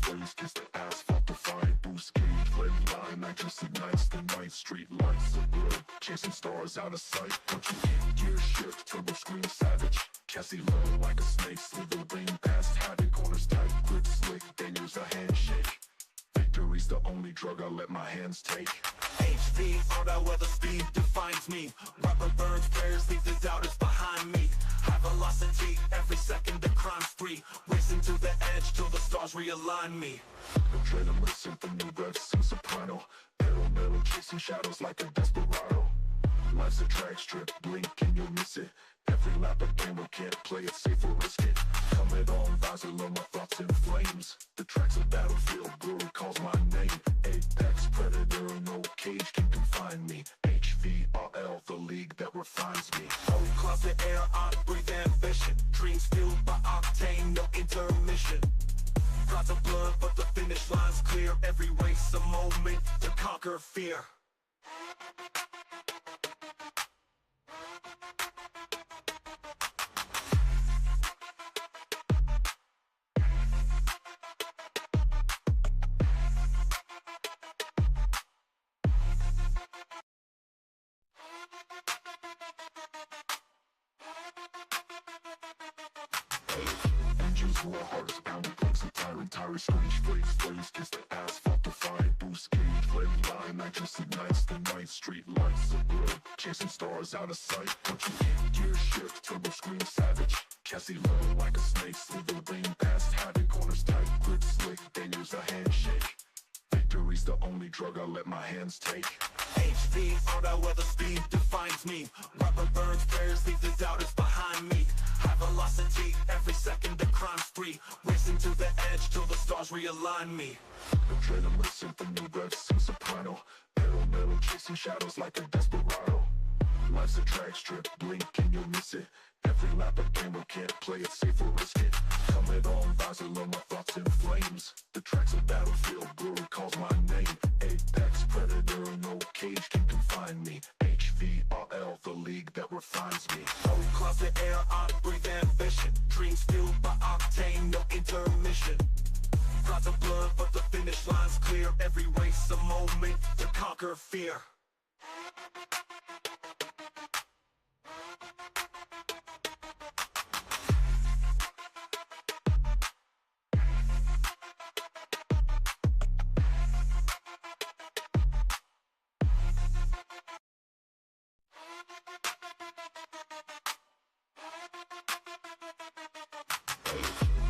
flames, kiss the asphalt, defy boost gauge, red line, I just ignites the night, street lights are blurred, chasing stars out of sight, punching in, gear shift, turbo screen savage, Cassie low like a snake, slithering past havoc, corners tight, grip slick, then use a handshake, victory's the only drug I let my hands take. HVRL, where the speed defines me. Rubber burns, prayers leave the doubters behind me. High velocity, every second the crime's free. Racing to the edge till the stars realign me. Adrenaline symphony, rev sing soprano. Pedal metal, chasing shadows like a desperado. Life's a drag strip, blink and you'll miss it. Every lap a gamer can't play it safe or risk it. Helmet on, visor low, my thoughts in flames. The track's a battlefield, brewery calls my name. Apex predator, no cage can confine me. HVRL, the league that refines me. Oh, closet air, I breathe ambition. Dreams fueled by octane, no intermission. Drops of blood, but the finish line's clear. Every race a moment to conquer fear. Engines roar, hearts pounding, brakes and tires screech, flames, kiss the asphalt, defy boost gauge, red line, I just ignites the night, street lights are blurred, chasing stars out of sight, punching in, gear shift, turbo screen savage, Cassie low like a snake, slithering past havoc, corners tight, grip slick, then use a handshake, victory's the only drug I let my hands take. HVRL, where the speed defines me. Rubber burns, prayers leave the doubters behind me. High velocity, every second the crime's free. Racing to the edge till the stars realign me. Adrenaline symphony, rev sing soprano. Pedal metal, chasing shadows like a desperado. Life's a drag strip, blink and you'll miss it. Every lap a gamer can't play it safe or risk it. Helmet on, visor low, my thoughts in flames. The track's a battlefield, brewery calls my name. Apex predator, no cage can confine me. HVRL, the league that refines me. Oh, closet air, I breathe ambition. Dreams fueled by octane, no intermission. Drops of blood, but the finish line's clear. Every race a moment to conquer fear.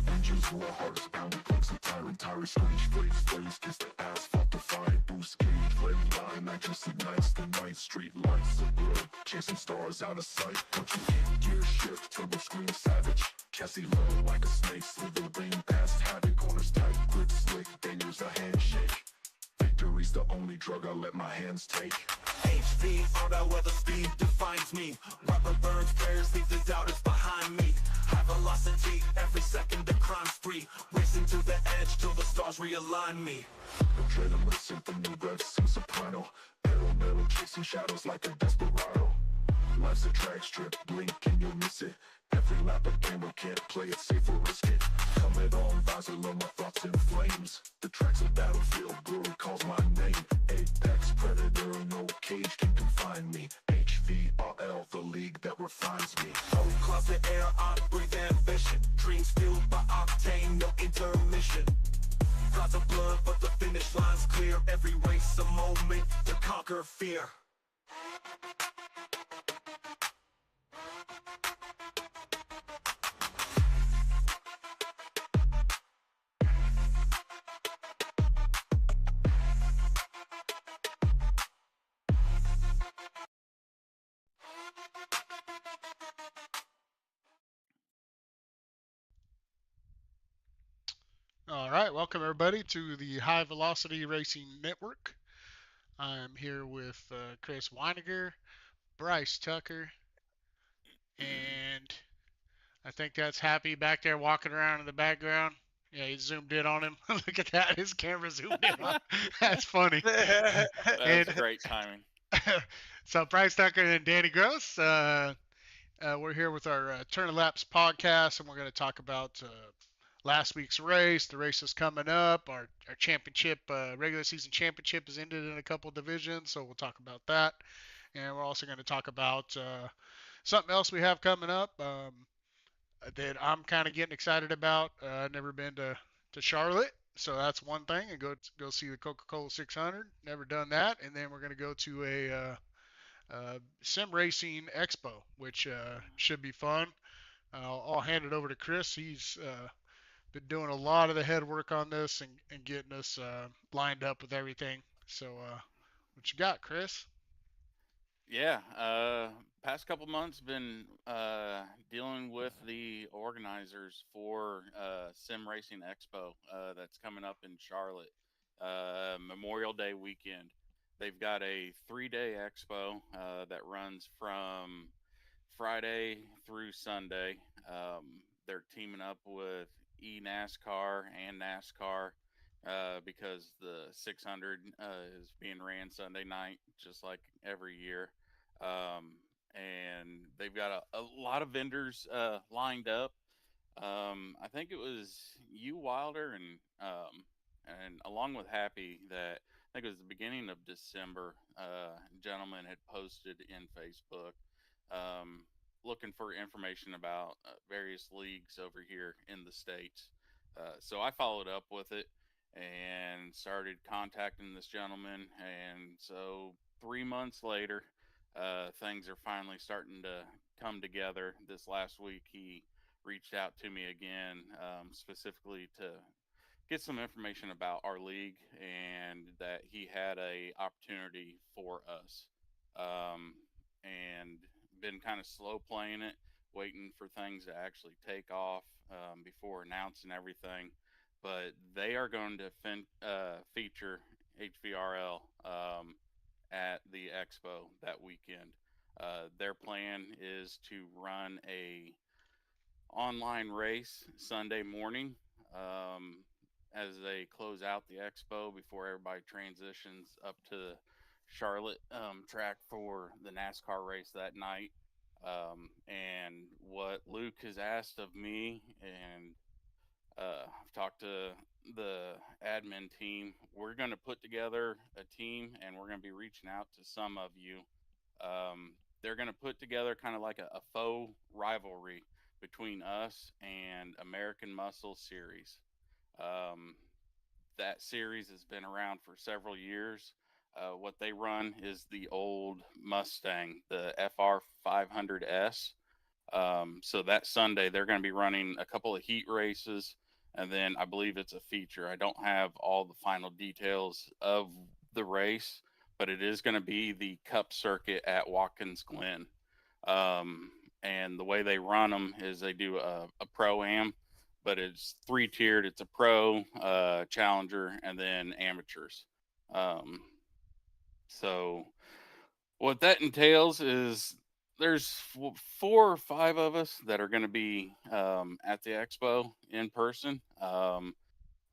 Engines roar, hearts pounding, brakes and tires screech, flames, kiss the asphalt, defy boost gauge, red line, I just ignites the night, street lights are blurred, chasing stars out of sight, punching in, gear shift, turbo screen savage, Cassie low like a snake, slithering past havoc, corners tight, grip slick, then use a handshake, victory's the only drug I let my hands take. HVRL, where the speed defines me. Rubber burns, prayers leave the doubters behind me. High velocity, every second the crime's free. Racing to the edge till the stars realign me. Adrenaline symphony, rev sing soprano. Pedal metal, chasing shadows like a desperado. Life's a drag strip, blink and you'll miss it. Every lap a gamer can't play it safe or risk it. Helmet on, visor low, my thoughts in flames. The track's a battlefield, brewery calls my name. Apex predator, no cage can confine me. HVRL, the league that refines me. Oh, closet air, I breathe ambition. Dreams fueled by octane, no intermission. Drops of blood, but the finish line's clear. Every race a moment to conquer fear. All right, welcome everybody to the High Velocity Racing Network. I'm here with Chris Weiniger, Bryce Tucker, and I think that's Happy back there walking around in the background. Yeah, he zoomed in on him. Look at that, his camera zoomed in on him. That's funny. That was great timing. So Bryce Tucker and Danny Gross, we're here with our Turn Laps podcast, and we're going to talk about last week's race. The race is coming up. Our championship, regular season championship, is ended in a couple divisions, so we'll talk about that. And we're also going to talk about something else we have coming up that I'm kind of getting excited about. I've never been to Charlotte, so that's one thing. And go see the Coca-Cola 600. Never done that. And then we're going to go to a sim racing expo, which should be fun. I'll hand it over to Chris. He's been doing a lot of the head work on this and getting us lined up with everything. So, what you got, Chris? Yeah, past couple months been dealing with the organizers for Sim Racing Expo that's coming up in Charlotte, Memorial Day weekend. They've got a 3-day expo that runs from Friday through Sunday. They're teaming up with eNASCAR and NASCAR because the 600 is being ran Sunday night, just like every year. And they've got a lot of vendors lined up. I think it was you, Wilder, and along with Happy, that I think it was the beginning of December. Gentleman had posted in Facebook um, looking for information about various leagues over here in the states. So I followed up with it and started contacting this gentleman. And so 3 months later, things are finally starting to come together. This last week, he reached out to me again, specifically to get some information about our league and that he had a opportunity for us. Um, and been kind of slow playing it, waiting for things to actually take off before announcing everything. But they are going to feature HVRL at the expo that weekend. Their plan is to run a online race Sunday morning as they close out the expo before everybody transitions up to the Charlotte track for the NASCAR race that night. And what Luke has asked of me, and I've talked to the admin team, we're going to put together a team and we're going to be reaching out to some of you. They're going to put together kind of like a faux rivalry between us and American Muscle Series. Um, that series has been around for several years. What they run is the old Mustang, the FR 500S. So that Sunday, they're going to be running a couple of heat races, and then I believe it's a feature. I don't have all the final details of the race, but it is going to be the Cup circuit at Watkins Glen. Um, and the way they run them is they do a pro am, but it's three tiered. It's a pro, challenger, and then amateurs. Um, so what that entails is there's 4 or 5 of us that are going to be at the expo in person.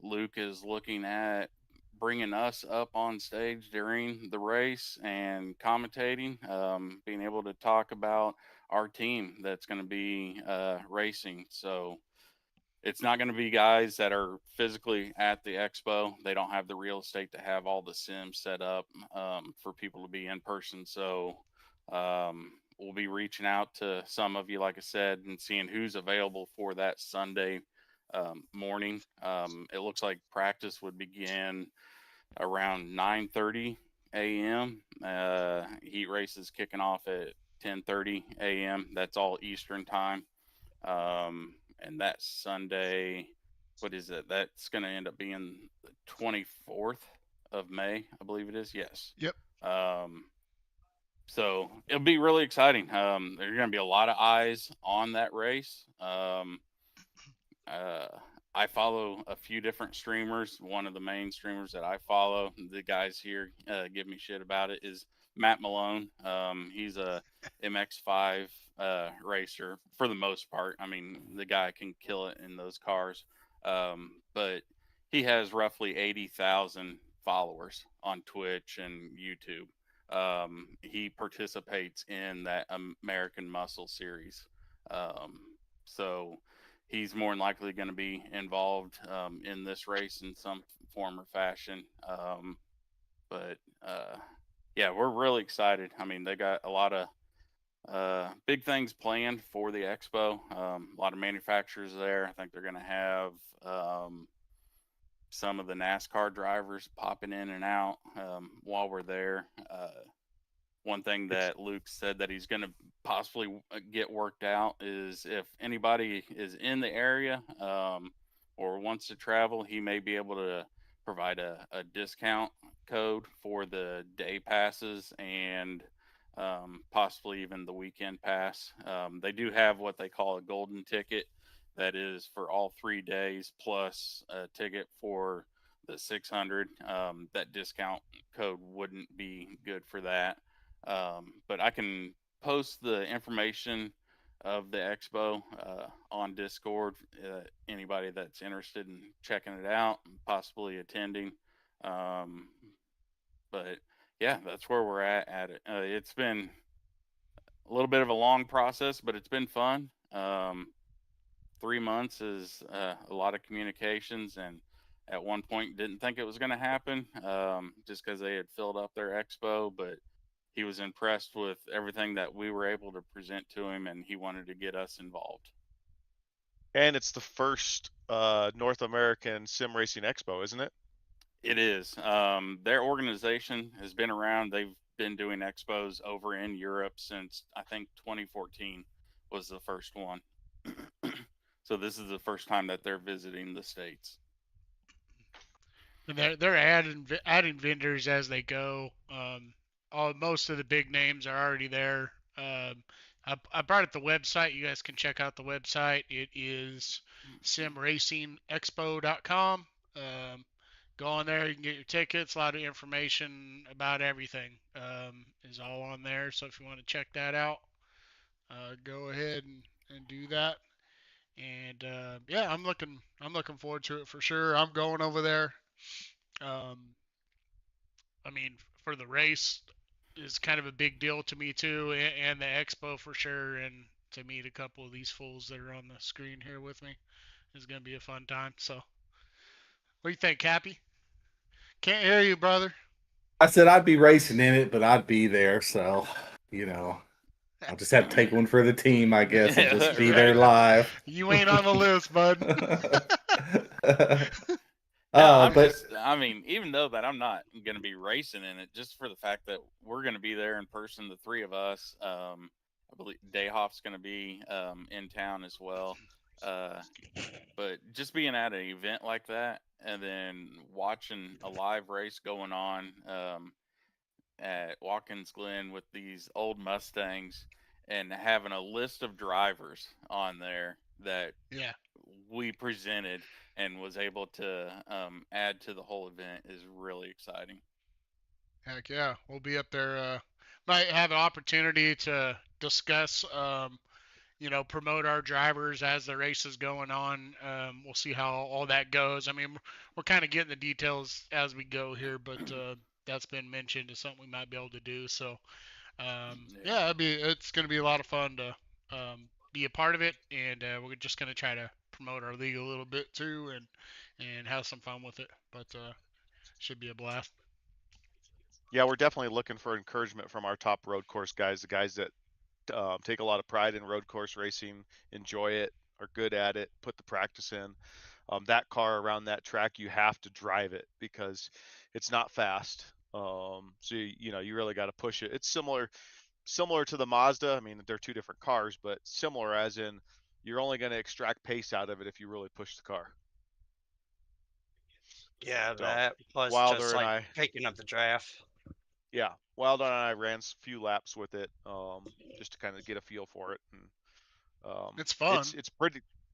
Luke is looking at bringing us up on stage during the race and commentating, being able to talk about our team that's going to be racing. So it's not going to be guys that are physically at the expo. They don't have the real estate to have all the sims set up for people to be in person. So we'll be reaching out to some of you, like I said, and seeing who's available for that Sunday morning. It looks like practice would begin around 9:30 a.m. Heat race is kicking off at 10:30 a.m. That's all Eastern time. And that Sunday, what is it? That's going to end up being the 24th of May, I believe it is. Yes. Yep. Um, so it'll be really exciting. There's going to be a lot of eyes on that race. Uh, I follow a few different streamers. One of the main streamers that I follow, the guys here give me shit about it, is Matt Malone. He's a MX5 racer for the most part. I mean, the guy can kill it in those cars. But he has roughly 80,000 followers on Twitch and YouTube. He participates in that American Muscle series. So he's more than likely going to be involved in this race in some form or fashion. But yeah, we're really excited. I mean, they got a lot of big things planned for the expo. A lot of manufacturers there. I think they're going to have um, some of the NASCAR drivers popping in and out while we're there. One thing It's that Luke said that he's going to possibly get worked out is if anybody is in the area or wants to travel, he may be able to provide a discount code for the day passes and possibly even the weekend pass. They do have what they call a golden ticket that is for all 3 days plus a ticket for the 600. That discount code wouldn't be good for that. But I can post the information of the expo on Discord. Anybody that's interested in checking it out, possibly attending. Um, but yeah, that's where we're at it. It's been a little bit of a long process, but it's been fun. 3 months is a lot of communications, and at one point didn't think it was going to happen just because they had filled up their expo, but he was impressed with everything that we were able to present to him, and he wanted to get us involved. and it's the first North American Sim Racing Expo, isn't it? It is. Their organization has been around. They've been doing expos over in Europe since I think 2014 was the first one. So this is the first time that they're visiting the states. And they're adding vendors as they go. Most of the big names are already there. I brought up the website. You guys can check out the website. It is simracingexpo.com. Go on there. You can get your tickets. A lot of information about everything is all on there. So if you want to check that out, go ahead and do that. And yeah, I'm looking forward to it for sure. I'm going over there. Um, I mean, for the race is kind of a big deal to me too, and the expo for sure. And to meet a couple of these fools that are on the screen here with me is gonna be a fun time. So, what do you think, Cappy? Can't hear you, brother. I said I'd be racing in it, but I'd be there. So, you know, I'll just have to take one for the team, I guess, and just be there Right. live. You ain't on the list, bud. No, I'm but just, I mean, even though that I'm not going to be racing in it, just for the fact that we're going to be there in person, the three of us. I believe Dayhoff's going to be in town as well. Uh, but just being at an event like that and then watching a live race going on at Watkins Glen with these old Mustangs and having a list of drivers on there that Yeah. we presented and was able to add to the whole event is really exciting. Heck yeah, we'll be up there. Might have an opportunity to discuss, promote our drivers as the race is going on. We'll see how all that goes. I mean, we're kind of getting the details as we go here, but that's been mentioned as something we might be able to do. So, Yeah. yeah, it's going to be a lot of fun to be a part of it, and we're just going to try to promote our league a little bit too, and have some fun with it. But should be a blast. Yeah, we're definitely looking for encouragement from our top road course guys, the guys that take a lot of pride in road course racing, enjoy it, are good at it, put the practice in. That car around that track, you have to drive it because it's not fast. So you really got to push it. It's similar to the Mazda. I mean, they're two different cars, but similar as in you're only going to extract pace out of it if you really push the car. Yeah, So that plus Wilder just and like I, picking up the draft. yeah, Wilder and I ran a few laps with it, just to kind of get a feel for it. And It's fun.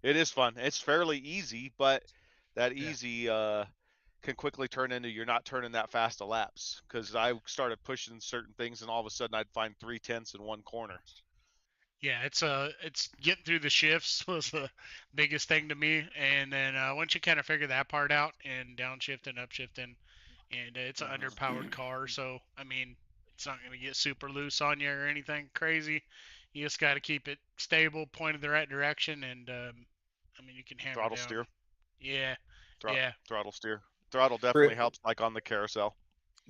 it is fun. It's fairly easy, but that Yeah. easy can quickly turn into you're not turning that fast of laps because I started pushing certain things and all of a sudden I'd find 3/10 in one corner. Yeah, it's getting through the shifts was the biggest thing to me, and then once you kind of figure that part out and downshifting, upshifting, and it's an underpowered car, so I mean it's not gonna get super loose on you or anything crazy. You just got to keep it stable, pointed the right direction, and I I mean, you can hammer Throttle down. steer. Yeah, Thro- yeah. Throttle steer. Throttle definitely Chris, helps, like on the carousel.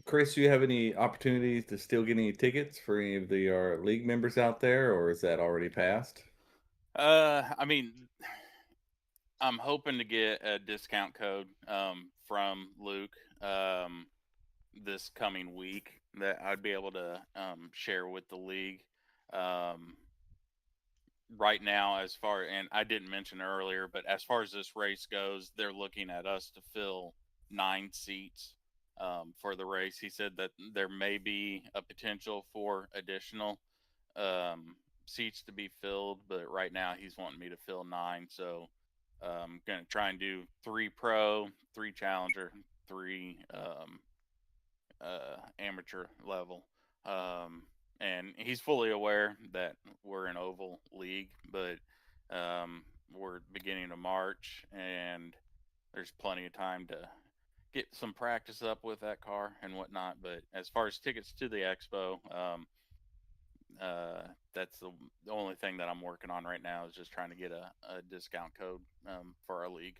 Chris, do you have any opportunities to still get any tickets for any of the league members out there, or is that already passed? I mean, I'm hoping to get a discount code from Luke this coming week that I'd be able to share with the league. Um, right now, as far, and I didn't mention earlier, but as far as this race goes, they're looking at us to fill 9 seats for the race. He said that there may be a potential for additional um, seats to be filled, but right now he's wanting me to fill 9. So I'm gonna try and do 3 pro, 3 challenger, 3 amateur level. Um, and he's fully aware that we're an oval league, but we're beginning of March, and there's plenty of time to get some practice up with that car and whatnot. But as far as tickets to the expo, that's the only thing that I'm working on right now is just trying to get a discount code for our league.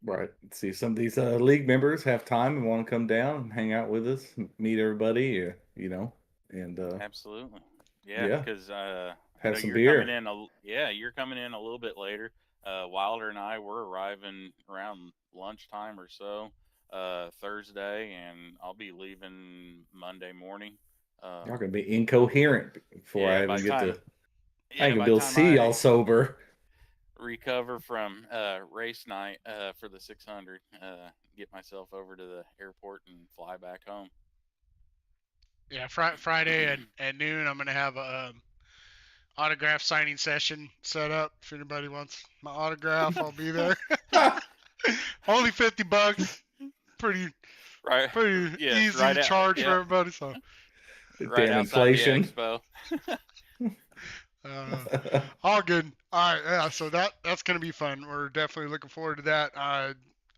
Right. See, some of these league members have time and want to come down and hang out with us, meet everybody, and Absolutely, yeah. yeah, Because I have know some you're coming beer. in. You're coming in a little bit later. Wilder and I were arriving around lunchtime or so Thursday, and I'll be leaving Monday morning. Y'all Um, gonna be incoherent before I yeah, by even the get time to. I ain't yeah gonna by be the able to time see y'all I sober. recover from race night for the 600, get myself over to the airport and fly back home. Yeah, Friday at noon, I'm gonna have a autograph signing session set up. If anybody wants my autograph, I'll be there. Only $50. Pretty Right, pretty yes, easy right to out. charge for Yep, everybody. So right Damn outside the inflation. expo. uh, all good. All right, yeah. So that's gonna be fun. We're definitely looking forward to that.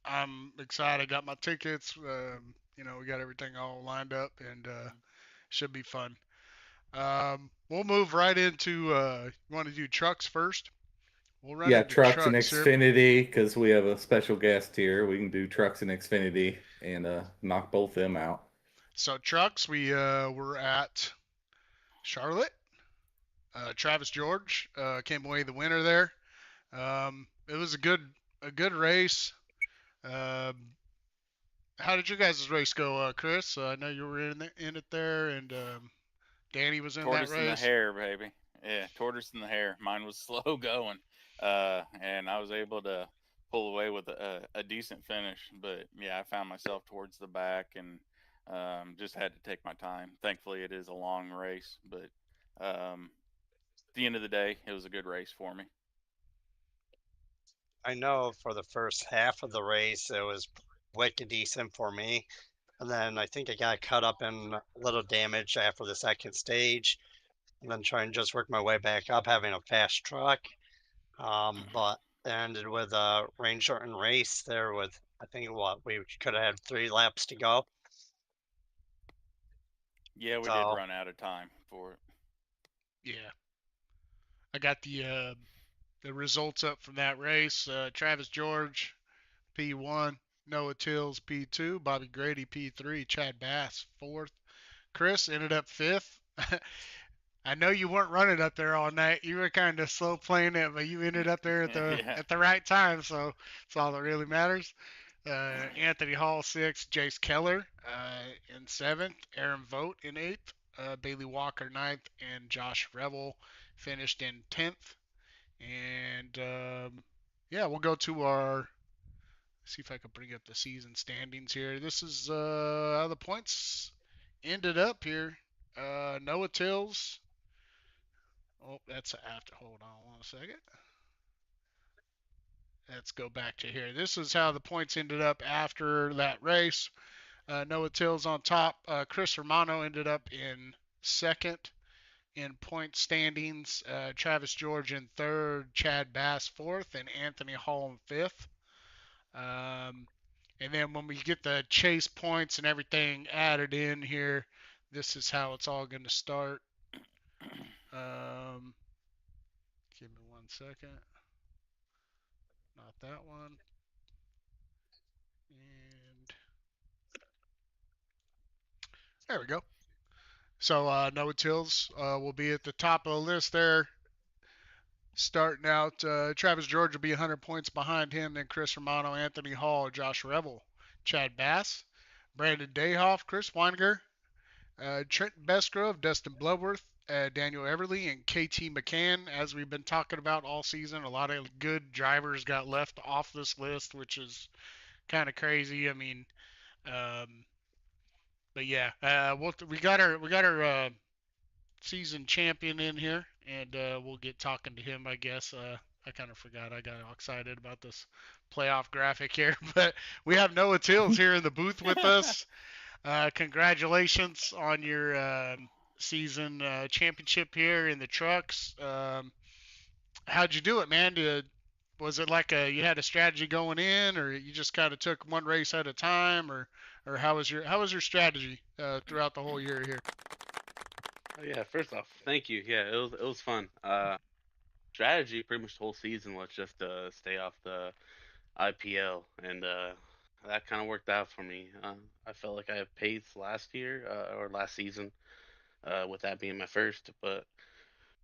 I'm excited. Got my tickets. We got everything all lined up, and should be fun. We'll move right into. You want to do trucks first? We'll run Yeah, into trucks and trucks here. Xfinity because we have a special guest here. We can do trucks and Xfinity and knock both them out. So trucks, we were at Charlotte. Travis George came away the winner there. It was a good race. Um, how did you guys' race go, Chris? I know you were in it there, and Danny was in that Tortoise in the race. hare, baby. Yeah, tortoise in the hare. Mine was slow going, and I was able to pull away with a decent finish. But yeah, I found myself towards the back and just had to take my time. Thankfully, it is a long race, but at the end of the day, it was a good race for me. I know for the first half of the race, it was wicked decent for me. And then I think I got caught up in a little damage after the second stage, and then trying to just work my way back up, having a fast truck. But it ended with a rain shortened race there with, I think, what, we could have had 3 laps to go. Yeah, we did So run out of time for it. Yeah, I got the results up from that race. Travis George P1, Noah Tills P2, Bobby Grady P3, Chad Bass fourth. Chris ended up fifth. I know you weren't running up there all night. You were kind of slow playing it, but you ended up there at the Yeah, at the right time, so that's all that really matters. Anthony Hall sixth, Jace Keller in seventh, Aaron Vogt in eighth, Bailey Walker ninth, and Josh Revel finished in 10th. And yeah, we'll go to our. See if I can bring up the season standings here. This is how the points ended up here. Noah Tills. Oh, that's after. Hold on 1 second. Let's go back to here. This is how the points ended up after that race. Noah Tills on top. Chris Romano ended up in second in point standings. Travis George in third. Chad Bass fourth. And Anthony Hall in fifth. Um, and then when we get the chase points and everything added in here, this is how it's all going to start. Give me 1 second. Not that one. And there we go. So Noah Tills will be at the top of the list there. Starting out, Travis George will be 100 points behind him. Then Chris Romano, Anthony Hall, Josh Revel, Chad Bass, Brandon Dayhoff, Chris Weiniger, Trent Bestgrove, Dustin Bloodworth, Daniel Everly, and KT McCann. As we've been talking about all season, a lot of good drivers got left off this list, which is kind of crazy. I mean, um, but yeah, we got our season champion in here, and we'll get talking to him, I guess. I kind of forgot. I got all excited about this playoff graphic here, but we have Noah Tills here in the booth with us. Congratulations on your season championship here in the trucks. How'd you do it, man? Was it like you had a strategy going in, or you just kind of took one race at a time, or how was your strategy throughout the whole year here? Oh, yeah, first off, thank you. Yeah, it was fun. Strategy pretty much the whole season was just to stay off the IPL, and that kind of worked out for me. I felt like I had pace last year or last season, with that being my first, but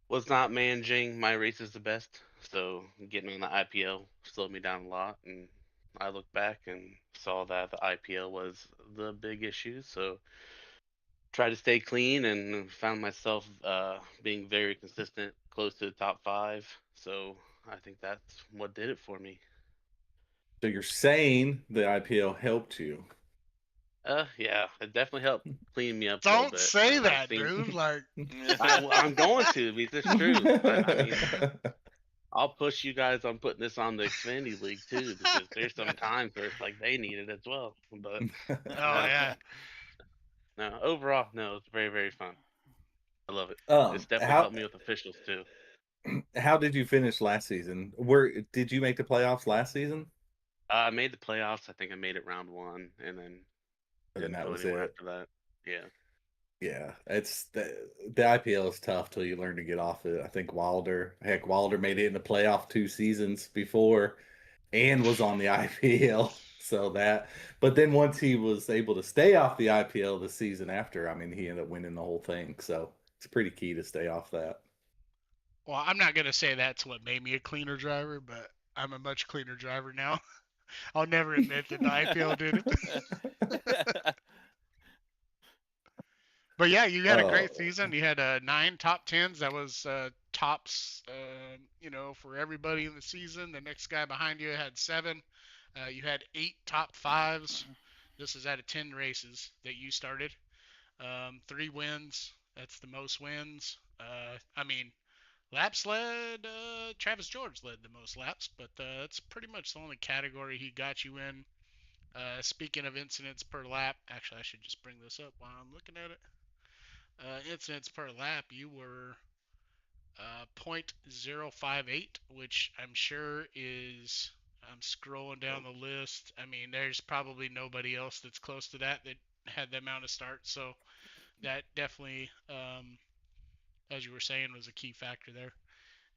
was not managing my races the best. So getting on the IPL slowed me down a lot, and I looked back and saw that the IPL was the big issue. So tried to stay clean and found myself being very consistent, close to the top five. So I think that's what did it for me. So you're saying the IPL helped you? Yeah, it definitely helped clean me up a little Don't bit. say I've that, seen. dude. Like, I'm going to because it's true. I mean, I'll push you guys on putting this on the Xfinity League too, because there's some times where it's like they need it as well. But oh yeah, no, overall, no, it's very, very fun. I love it. It's definitely how helped me with officials too. how did you finish last season? Where did you make the playoffs last season? I made the playoffs. I think I made it round one, and then And then didn't that go was anywhere it. after that. Yeah. Yeah, it's the IPL is tough till you learn to get off it. I think Wilder made it in the playoff 2 seasons before and was on the IPL. So that, but then once he was able to stay off the IPL the season after, I mean, he ended up winning the whole thing. So it's pretty key to stay off that. well, I'm not gonna say that's what made me a cleaner driver, but I'm a much cleaner driver now. I'll never admit that the IPL did it. But yeah, you had a Oh, great season. You had 9 top 10s. That was tops, for everybody in the season. The next guy behind you had 7. You had 8 top 5s. This is out of 10 races that you started. 3 wins. That's the most wins. I mean, laps led. Travis George led the most laps, but that's pretty much the only category he got you in. Speaking of incidents per lap, actually, I should just bring this up while I'm looking at it. Incidents per lap, you were 0.058, which I'm sure is. I'm scrolling down the list. I mean, there's probably nobody else that's close to that had the amount of starts. So that definitely, as you were saying, was a key factor there.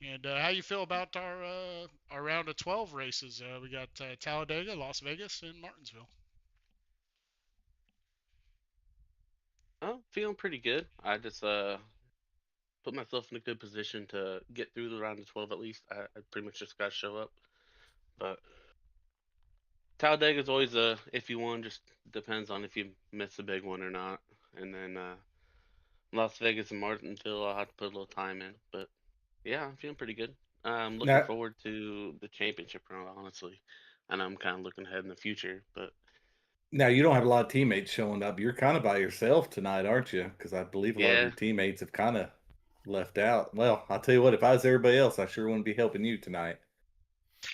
And how you feel about our round of 12 races? We got Talladega, Las Vegas, and Martinsville. Oh, feeling pretty good. I just put myself in a good position to get through the round of 12 at least. I pretty much just got to show up. But Talladega is always a iffy one. Just depends on if you miss a big one or not. And then Las Vegas and Martinsville, I'll have to put a little time in. But yeah, I'm feeling pretty good. I'm looking now, forward to the championship round, honestly. And I'm kind of looking ahead in the future. But now you don't have a lot of teammates showing up. You're kind of by yourself tonight, aren't you? Because I believe a lot of yeah, your teammates have kind of left out. Well, I'll tell you what, if I was everybody else, I sure wouldn't be helping you tonight.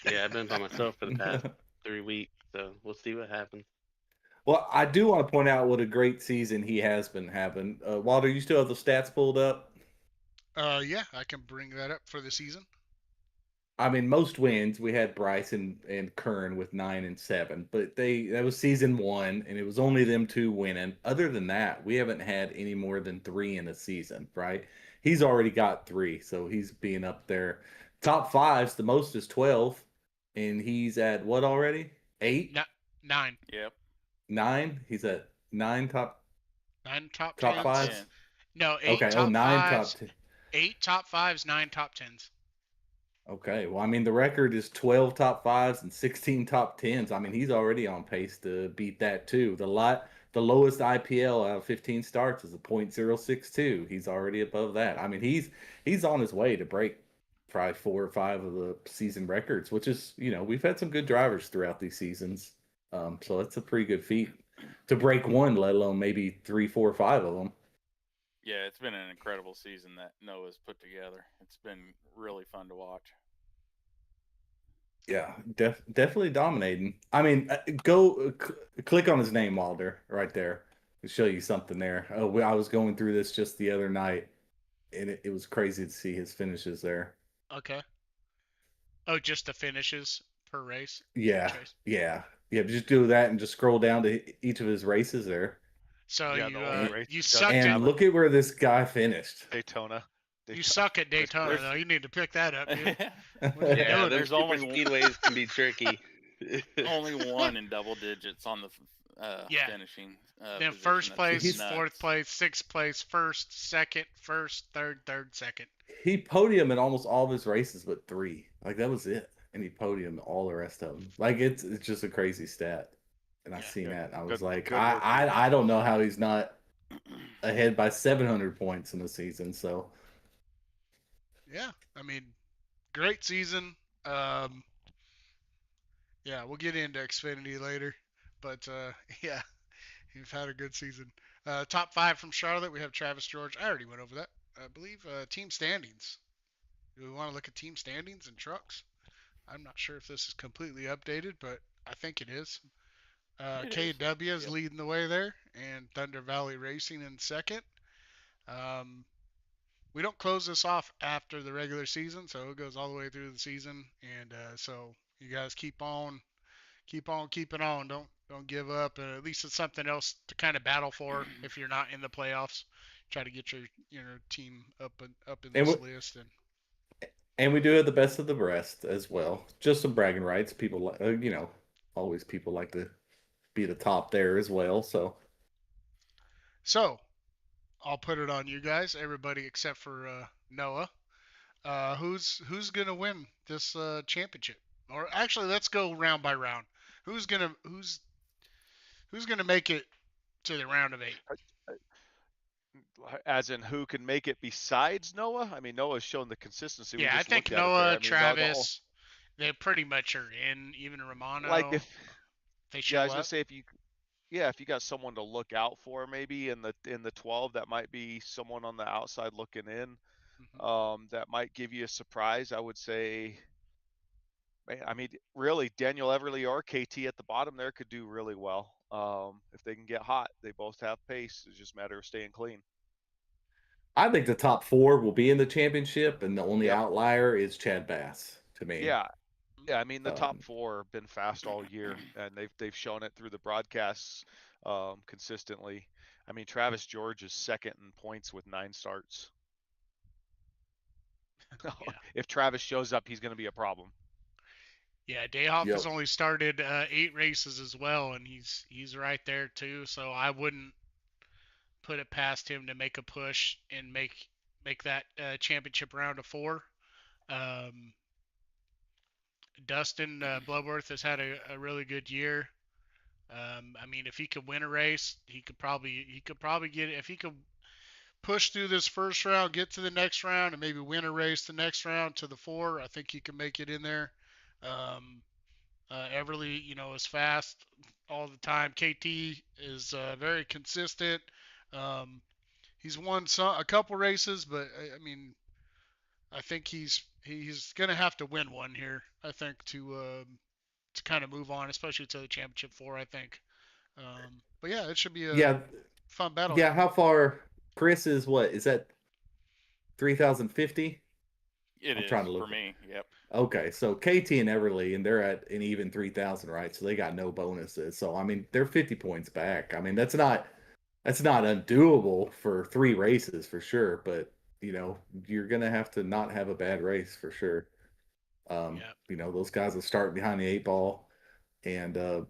yeah, I've been by myself for the past 3 weeks. So we'll see what happens. Well, I do want to point out what a great season he has been having. Walter, you still have the stats pulled up? Yeah, I can bring that up for the season. I mean, most wins we had Bryce and Kern with 9 and 7, but that was season one, and it was only them two winning. Other than that, we haven't had any more than 3 in a season, right? He's already got 3, so he's being up there. Top fives, the most is 12, and he's at what already? 8, 9. Yep. 9. He's at 9 top 9 top top 10s. 5s. 10. No, 8 Okay, top 9 5s. top 10. 8 top 5s, 9 top 10s. Okay, well, I mean, the record is 12 top 5s and 16 top 10s. I mean, he's already on pace to beat that too. The lowest IPL out of 15 starts is a .062. He's already above that. I mean, he's on his way to break probably 4 or 5 of the season records, which is, we've had some good drivers throughout these seasons. So that's a pretty good feat to break one, let alone maybe 3, 4, 5 of them. Yeah, it's been an incredible season that Noah's put together. It's been really fun to watch. Yeah, definitely dominating. I mean, go click on his name, Wilder, right there. To show you something there. Oh, I was going through this just the other night, and it was crazy to see his finishes there. Okay. Oh, just the finishes per race? Yeah, Chase. yeah. Just do that and just scroll down to each of his races there. So Yeah, the only race you he sucked doesn't at And look at where this guy finished. Daytona. you suck at Daytona There's- though. You need to pick that up, dude. Yeah, doing? there's There's only only speedways can be tricky. only one in double digits on the Yeah. finishing. Then position. first That's place, nuts. fourth place, sixth place, first, second, first, third, second. He podiumed in almost all of his races but 3. Like that was it. And he podiumed all the rest of them. Like it's just a crazy stat. And I seen good- that. I was good- like, good work, I don't know how he's not ahead by 700 points in the season. So Yeah, I mean, great season. Yeah, we'll get into Xfinity later, but yeah, you've had a good season. Top 5 from Charlotte, we have Travis George. I already went over that. I believe team standings. Do we want to look at team standings and trucks? I'm not sure if this is completely updated, but I think it is. It is. KW is Yep. leading the way there, and Thunder Valley Racing in second. We don't close this off after the regular season, so it goes all the way through the season, and so you guys keep on keeping on. Don't give up. At least it's something else to kind of battle for if you're not in the playoffs. Try to get your team up in And this list And we do have the best of the rest as well. Just some bragging rights. People, always people like to be the top there as well. So I'll put it on you guys, everybody except for Noah. Who's gonna win this championship? Or actually, let's go round by round. Who's gonna make it to the round of 8? As in, who can make it besides Noah? I mean, Noah's shown the consistency. We Yeah, I just think looked at it Noah, there. I mean, Travis, they pretty much are in. Even Romano, like if they yeah, show I was gonna up. say if you got someone to look out for maybe in the 12, that might be someone on the outside looking in. That might give you a surprise. I would say, I mean, really, Daniel Everly or KT at the bottom there could do really well. If they can get hot, they both have pace. It's just a matter of staying clean. I think the top 4 will be in the championship, and the only Yep. outlier is Chad Bass to me. Yeah. I mean, the top Um, 4 have been fast all year, and they've shown it through the broadcasts consistently. I mean, Travis George is second in points with 9 starts. Yeah. If Travis shows up, he's going to be a problem. Yeah, Dayhoff Yep. has only started 8 races as well, and he's right there too. So I wouldn't put it past him to make a push and make that championship round of 4. Dustin Bloodworth has had a really good year. I mean, if he could win a race, he could probably get it. If he could push through this first round, get to the next round, and maybe win a race the next round to the 4, I think he can make it in there. Everly, is fast all the time. KT is very consistent. He's won a couple races, but I mean, I think he's gonna have to win one here. I think to kind of move on, especially to the championship 4. I think. But yeah, it should be a yeah, fun battle. yeah. How far? Chris is what? Is that 3,050? It I'm is trying to look for me. Yep. Okay, so KT and Everly, and they're at an even 3,000, right? So they got no bonuses. So I mean, they're 50 points back. I mean, that's not undoable for 3 races for sure. But you're gonna have to not have a bad race for sure. Yep. You know, those guys will start behind the 8 ball, and And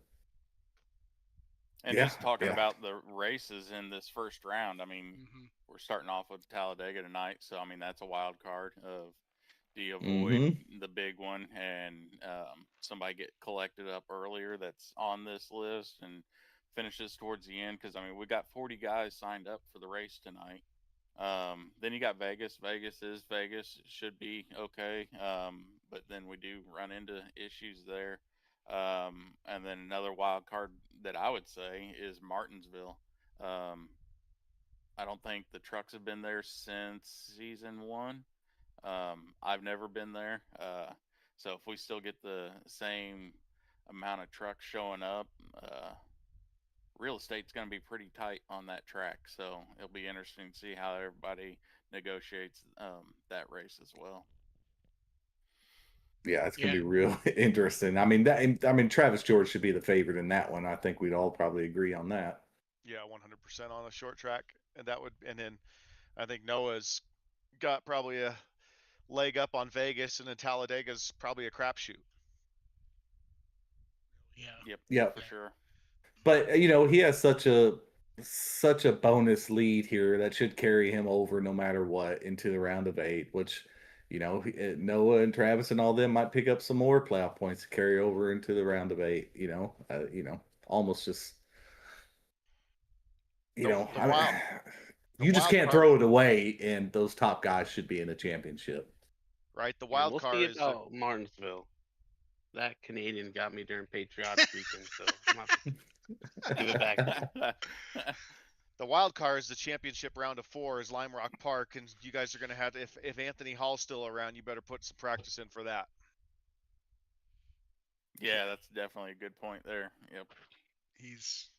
yeah, just talking yeah. about the races in this first round, I mean, Mm-hmm. we're starting off with Talladega tonight, so I mean that's a wild card of do you avoid Mm-hmm. the big one and somebody get collected up earlier that's on this list and finishes towards the end because I mean we got 40 guys signed up for the race tonight. Then you got Vegas. Vegas is Vegas. It should be okay. But then we do run into issues there. And then another wild card that I would say is Martinsville. Um, I don't think the trucks have been there since season one. I've never been there. So if we still get the same amount of trucks showing up, real estate's going to be pretty tight on that track. So it'll be interesting to see how everybody negotiates that race as well. Yeah, it's gonna Yeah. be real interesting. I mean, Travis George should be the favorite in that one. I think we'd all probably agree on that. Yeah, 100% on a short track, and then I think Noah's got probably a leg up on Vegas, and then Talladega's probably a crapshoot. Yeah. Yep. Yep. For sure. But you know, he has such a bonus lead here that should carry him over no matter what into the round of 8. Which, you know, Noah and Travis and all them might pick up some more playoff points to carry over into the round of 8. You know, almost just The you just wild can't card, throw it away, and those top guys should be in a championship. right? The Yeah, wild we'll card see is about Martinsville. That Canadian got me during Patriotic weekend, so I'm gonna have to give it back to him. the wild card is the championship round of 4 is Lime Rock Park, and you guys are going to have to, if Anthony Hall's still around, you better put some practice in for that. Yeah, that's definitely a good point there. Yep. He's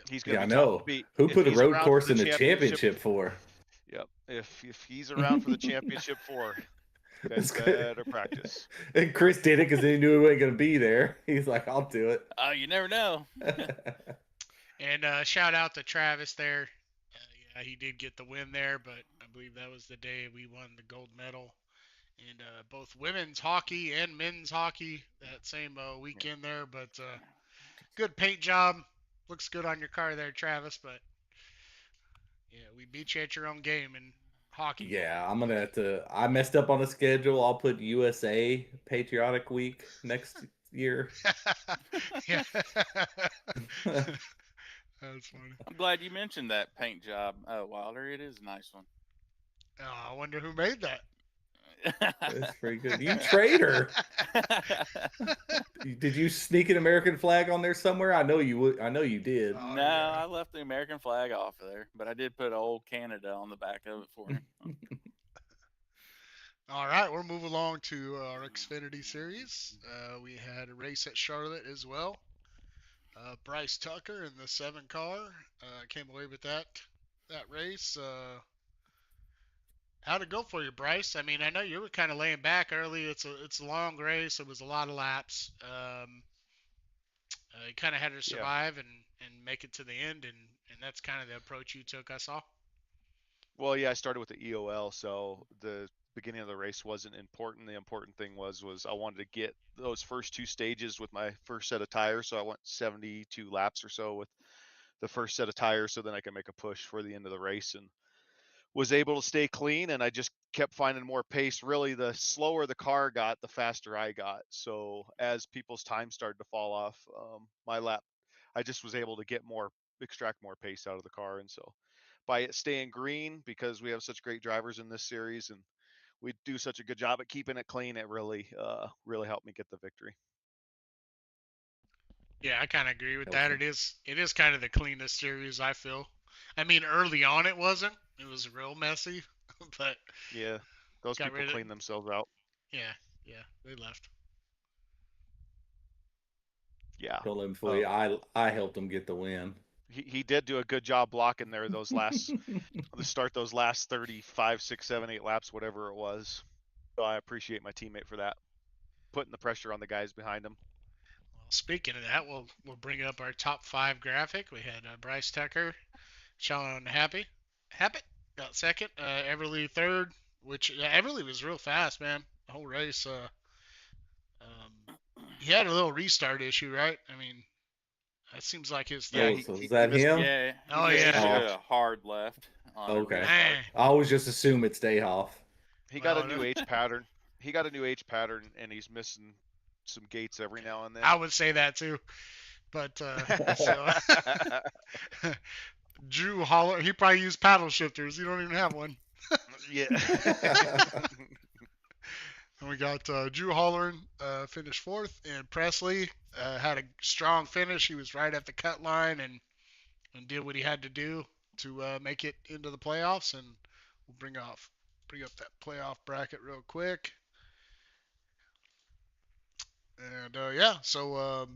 He's going to Yeah, I be tough know. to beat. Who If put a he's road around for course the in the championship, championship for? yep. If he's around for the championship 4, you guys better practice. And Chris did it because he knew he wasn't going to be there. He's like, I'll do it. Oh, you never know. and shout out to Travis there. Yeah, he did get the win there, but I believe that was the day we won the gold medal in both women's hockey and men's hockey that same weekend there. But good paint job. Looks good on your car there, Travis. But yeah, we beat you at your own game in hockey. Yeah, I'm gonna have to. I messed up on the schedule. I'll put USA Patriotic Week next year. Yeah. That's funny. I'm glad you mentioned that paint job, Wilder. It is a nice one. Oh, I wonder who made that. That's pretty good. You traitor! Did you sneak an American flag on there somewhere? I know you would. I know you did. Oh, No, yeah. I left the American flag off of there, but I did put old Canada on the back of it for him. All right, we'll move along to our Xfinity series. We had a race at Charlotte as well. Bryce Tucker in the 7 car came away with that race. How'd it go for you, Bryce? I mean, I know you were kind of laying back early. It's a long race. It was a lot of laps. You kind of had to survive and make it to the end, and that's kind of the approach you took. I saw. Well, yeah, I started with the EOL, so the beginning of the race wasn't important. The important thing was I wanted to get those first 2 stages with my first set of tires. So I went 72 laps or so with the first set of tires, so then I could make a push for the end of the race, and was able to stay clean. And I just kept finding more pace. Really, the slower the car got, the faster I got. So as people's time started to fall off, my lap, I just was able to extract more pace out of the car. And so by it staying green, because we have such great drivers in this series and we do such a good job at keeping it clean, it really helped me get the victory. Yeah, I kind of agree with Okay. that. It is kind of the cleanest series I feel. I mean, early on it wasn't. It was real messy, but Yeah, those got people rid of. clean themselves out. Yeah, they left. Yeah. Don't let him fool you. I helped him get the win. He did do a good job blocking there those last to start those last 35, 6, 7, 8 laps, whatever it was. So I appreciate my teammate for that, putting the pressure on the guys behind him. Well, speaking of that, we'll bring up our top 5 graphic. We had Bryce Tucker, Sean Happy got second, Everly third, which Everly was real fast, man. the whole race. He had a little restart issue, right? I mean, that seems like his Yeah, thing. Oh, so is that missed. him? yeah, he Oh missed yeah. Oh, a hard left on a okay. restart. Man. I always just assume it's Dayhoff. He got a Well, new H pattern. He got a new H pattern, and he's missing some gates every now and then. I would say that too. But so Drew Holler, he probably used paddle shifters. You don't even have one. Yeah. And we got Drew Holleran finished fourth, and Presley had a strong finish. He was right at the cut line and did what he had to do to make it into the playoffs. And we'll bring up that playoff bracket real quick. And yeah, so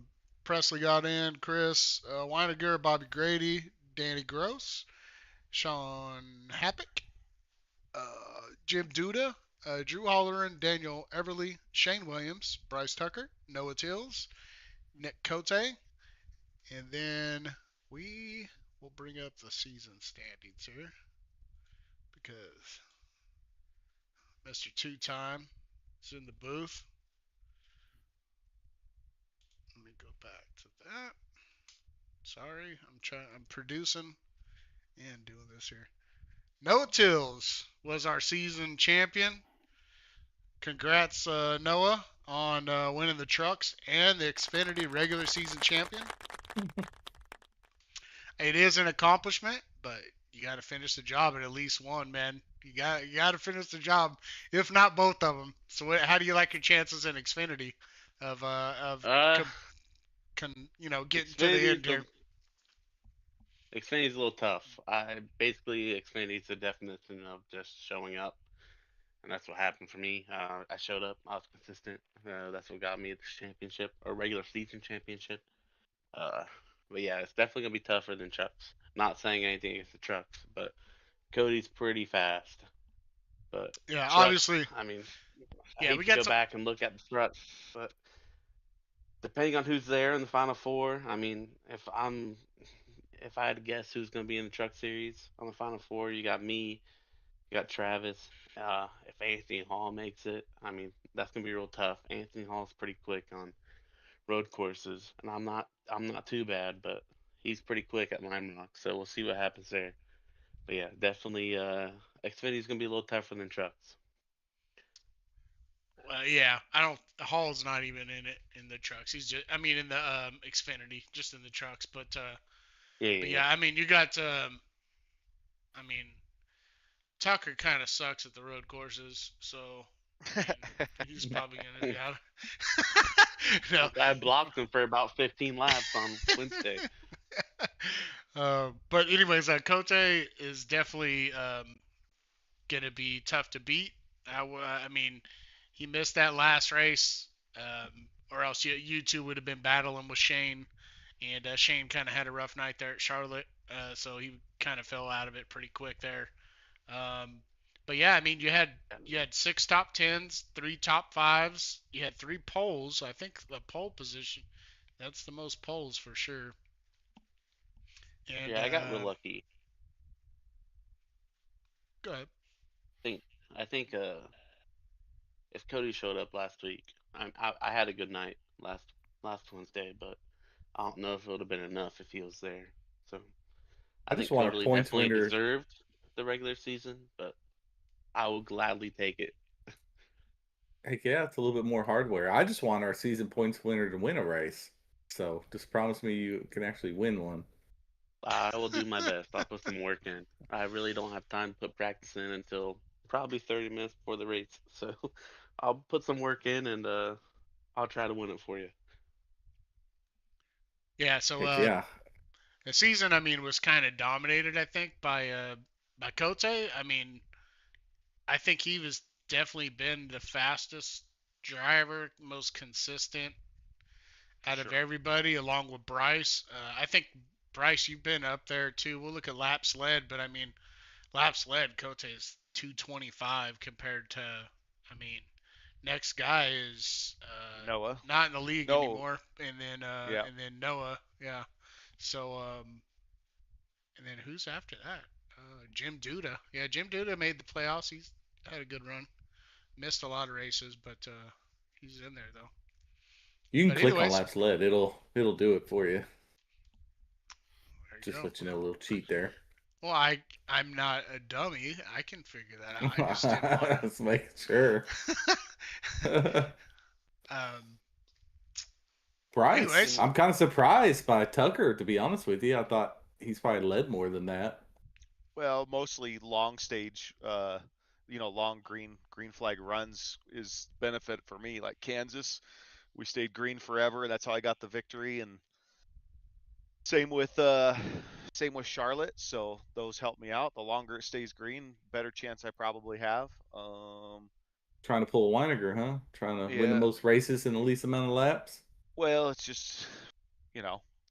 Presley got in, Chris Weiniger, Bobby Grady, Danny Gross, Sean Happick, Jim Duda, Drew Holleran, Daniel Everly, Shane Williams, Bryce Tucker, Noah Tills, Nick Cote, and then we will bring up the season standings here because Mr. Two Time is in the booth. Let me go back to that. Sorry, I'm producing and doing this here. Noah Tills was our season champion. Congrats, Noah, on winning the trucks and the Xfinity regular season champion. It is an accomplishment, but you got to finish the job at least one, man. You got to finish the job, if not both of them. So, how do you like your chances in Xfinity of Uh, getting to the Xfinity's end a here? Xfinity's a little tough. I basically Xfinity's a definition of just showing up, and that's what happened for me. I showed up. I was consistent. That's what got me this championship or regular season championship. Uh, but yeah, it's definitely gonna be tougher than trucks. Not saying anything against the trucks, but Cody's pretty fast. But Yeah, trucks, obviously. I mean, I Yeah, hate we to got go some. back and look at the trucks, but depending on who's there in the final four, I mean, if I had to guess who's going to be in the truck series on the final four, you got me, you got Travis. If Anthony Hall makes it, I mean, that's going to be real tough. Anthony Hall's pretty quick on road courses, and I'm not too bad, but he's pretty quick at Lime Rock, so we'll see what happens there. But yeah, definitely, Xfinity's going to be a little tougher than trucks. Yeah, I don't. Hall's not even in it in the trucks. He's just. I mean, in the Xfinity, just in the trucks. Yeah, But yeah, yeah, I mean, you got. I mean, Tucker kind of sucks at the road courses, so I mean, he's probably gonna yeah. be out. No. I blocked him for about 15 laps on Wednesday. But anyways, Kote is definitely gonna be tough to beat. I mean, he missed that last race, or else you two would have been battling with Shane, and Shane kind of had a rough night there at Charlotte, so he kind of fell out of it pretty quick there. Um, but yeah, I mean, you had six top tens, three top fives, you had three poles. I think the pole position, that's the most poles for sure. And Yeah, I got real lucky. go ahead. think I think if Cody showed up last week, I had a good night last Wednesday, but I don't know if it would have been enough if he was there. So I I just think want a Cody points definitely winner. deserved the regular season, but I will gladly take it. Heck yeah, it's a little bit more hardware. I just want our season points winner to win a race. So just promise me you can actually win one. I will do my best. I'll put some work in. I really don't have time to put practice in until probably 30 minutes before the race. So I'll put some work in and I'll try to win it for you. Yeah, so Heck yeah. the season, I mean, was kind of dominated, I think, by Kote. I mean, I think he was definitely been the fastest driver, most consistent out of Sure. everybody, along with Bryce. I think Bryce, you've been up there too. We'll look at laps led, but I mean, laps led, Kote is 225 compared to, I mean, next guy is Noah. not in the league No. anymore, and then Yeah. Noah, yeah. So and then who's after that? Jim Duda. Yeah, Jim Duda made the playoffs. He's had a good run. Missed a lot of races, but he's in there though. You can But click on anyways, laps led. It'll do it for you. there you Just go. let you know a little cheat there. Well, I'm not a dummy. I can figure that out. I just didn't want Just making sure. um. Bryce, Anyways, I'm kind of surprised by Tucker, to be honest with you. I thought he's probably led more than that. Well, mostly long stage, long green flag runs is benefit for me. Like Kansas, we stayed green forever. That's how I got the victory. And same with Charlotte. So those help me out. The longer it stays green, better chance I probably have. Trying to pull a Weiniger, huh? Trying to win the Yeah. most races in the least amount of laps. Well, it's just,